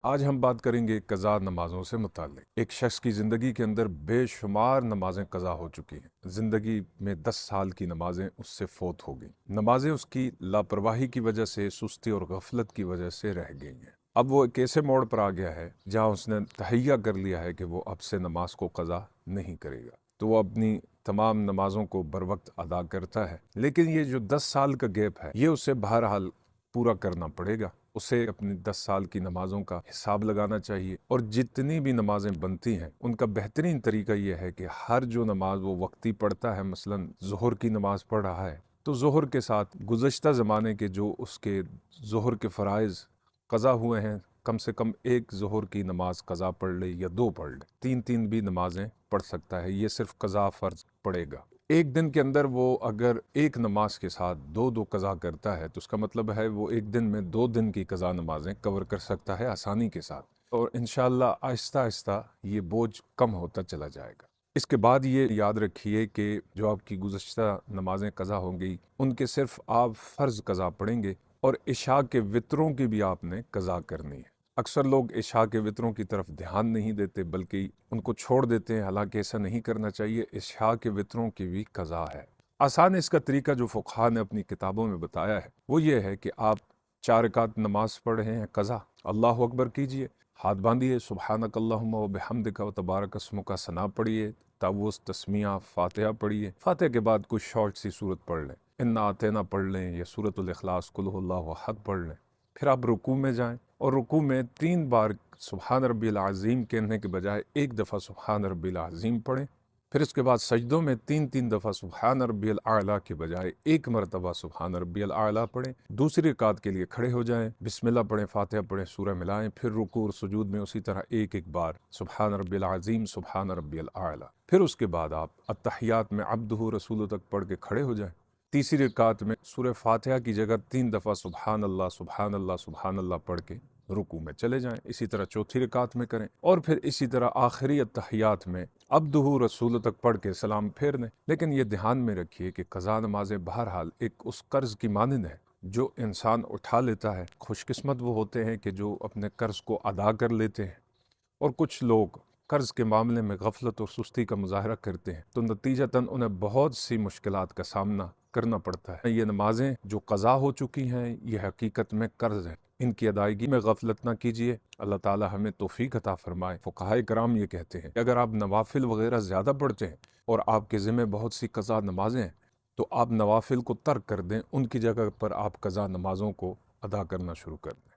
آج ہم بات کریں گے قضا نمازوں سے متعلق۔ ایک شخص کی زندگی کے اندر بے شمار نمازیں قضا ہو چکی ہیں۔ زندگی میں 10 سال کی نمازیں اس سے فوت ہو گئیں۔ نمازیں اس کی لاپرواہی کی وجہ سے، سستی اور غفلت کی وجہ سے رہ گئی ہیں۔ اب وہ ایک ایسے موڑ پر آ گیا ہے جہاں اس نے تہیہ کر لیا ہے کہ وہ اب سے نماز کو قضا نہیں کرے گا، تو وہ اپنی تمام نمازوں کو بر وقت ادا کرتا ہے، لیکن یہ جو 10 سال کا گیپ ہے یہ اسے بہرحال پورا کرنا پڑے گا۔ اسے اپنی 10 سال کی نمازوں کا حساب لگانا چاہیے، اور جتنی بھی نمازیں بنتی ہیں ان کا بہترین طریقہ یہ ہے کہ ہر جو نماز وہ وقتی پڑھتا ہے، مثلا ظہر کی نماز پڑھ رہا ہے تو ظہر کے ساتھ گزشتہ زمانے کے جو اس کے ظہر کے فرائض قضا ہوئے ہیں، کم سے کم ایک ظہر کی نماز قضا پڑھ لے یا 2 پڑھ لے، 3 بھی نمازیں پڑھ سکتا ہے۔ یہ صرف قضا فرض پڑے گا۔ ایک دن کے اندر وہ اگر ایک نماز کے ساتھ 2 قضا کرتا ہے تو اس کا مطلب ہے وہ ایک دن میں 2 دن کی قضا نمازیں کور کر سکتا ہے آسانی کے ساتھ، اور انشاءاللہ آہستہ آہستہ یہ بوجھ کم ہوتا چلا جائے گا۔ اس کے بعد یہ یاد رکھیے کہ جو آپ کی گزشتہ نمازیں قضا ہوں گی ان کے صرف آپ فرض قضا پڑھیں گے، اور عشاء کے وطروں کی بھی آپ نے قضا کرنی ہے۔ اکثر لوگ عشاء کے وطروں کی طرف دھیان نہیں دیتے بلکہ ان کو چھوڑ دیتے ہیں، حالانکہ ایسا نہیں کرنا چاہیے۔ عشاء کے وطروں کی بھی قضا ہے۔ آسان اس کا طریقہ جو فقہاء نے اپنی کتابوں میں بتایا ہے وہ یہ ہے کہ آپ 4 رکعت نماز پڑھ رہے ہیں قضا، اللہ اکبر کیجئے، ہاتھ باندھیے، سبحانک اللہم و بحمدک و تبارک اسمک کا ثنا پڑھیے، تعوذ، تسمیہ، فاتحہ پڑھیے۔ فاتحہ کے بعد کچھ شارٹ سی سورت پڑھ لیں، انا اعطینا پڑھ لیں یا سورۃ الاخلاص قل ھو اللہ احد پڑھ لیں۔ پھر آپ رکوع میں جائیں اور رکوع میں 3 بار سبحان ربی العظیم کہنے کے بجائے 1 دفعہ سبحان ربی العظیم پڑھیں۔ پھر اس کے بعد سجدوں میں 3 دفعہ سبحان ربی الاعلیٰ کے بجائے 1 مرتبہ سبحان ربی الاعلیٰ پڑھیں۔ دوسری رکعت کے لیے کھڑے ہو جائیں، بسم اللہ پڑھیں، فاتحہ پڑھیں، سورہ ملائیں، پھر رکوع اور سجود میں اسی طرح 1 بار سبحان ربی العظیم، سبحان ربی الاعلیٰ۔ پھر اس کے بعد آپ التحیات میں عبدہ رسولہ تک پڑھ کے کھڑے ہو جائیں۔ تیسری رکعت میں سورہ فاتحہ کی جگہ 3 دفعہ سبحان اللہ سبحان اللہ سبحان اللہ پڑھ کے رکوع میں چلے جائیں۔ اسی طرح چوتھی رکعت میں کریں، اور پھر اسی طرح آخری التحیات میں عبدہ رسول تک پڑھ کے سلام پھیر دیں۔ لیکن یہ دھیان میں رکھیے کہ قضا نمازیں بہرحال ایک اس قرض کی مانند ہے جو انسان اٹھا لیتا ہے۔ خوش قسمت وہ ہوتے ہیں کہ جو اپنے قرض کو ادا کر لیتے ہیں، اور کچھ لوگ قرض کے معاملے میں غفلت اور سستی کا مظاہرہ کرتے ہیں تو نتیجتاً انہیں بہت سی مشکلات کا سامنا کرنا پڑتا ہے۔ یہ نمازیں جو قضا ہو چکی ہیں یہ حقیقت میں قرض ہے، ان کی ادائیگی میں غفلت نہ کیجیے۔ اللہ تعالی ہمیں توفیق عطا فرمائے۔ فقہاء کرام یہ کہتے ہیں کہ اگر آپ نوافل وغیرہ زیادہ پڑھتے ہیں اور آپ کے ذمہ بہت سی قضا نمازیں ہیں تو آپ نوافل کو ترک کر دیں، ان کی جگہ پر آپ قضا نمازوں کو ادا کرنا شروع کر دیں۔